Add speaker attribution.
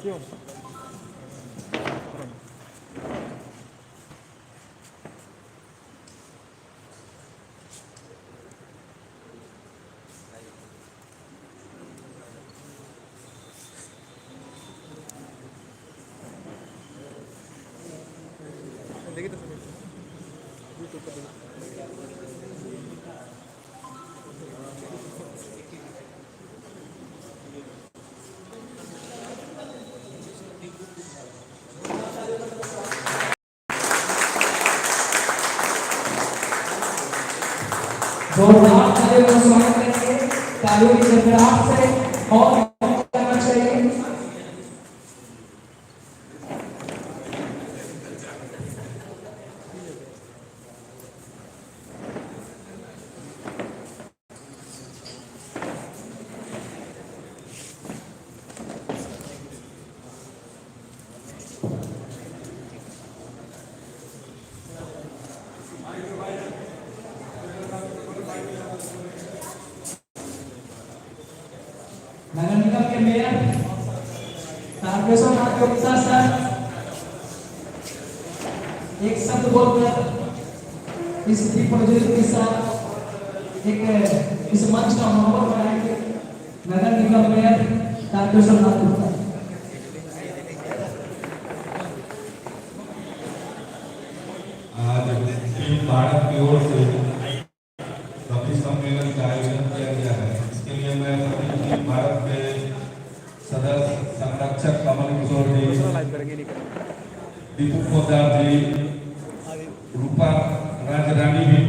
Speaker 1: क्यों? देखिए तो यूट्यूब पर
Speaker 2: जोरदार तालियों का स्वागत करेंगे, तालियों की गड़गड़ाहट से और करना चाहिए। नगर निगम के मेयर तारकेश्वर नाथ गुप्ता सर एक शब्द बोलकर इस दीप प्रज्वलित के साथ एक इस मंच का माहौल बनाएंगे। नगर निगम मेयर तारकेश्वर नाथ गुप्ता।
Speaker 3: आज टीम भारत की ओर से कवि सम्मेलन का आयोजन किया गया है। इसके लिए मैं सभी टीम भारत के सदस्य संरक्षक कमल किशोर जी, दीपू पोदार जी, रूपा राजरानी भी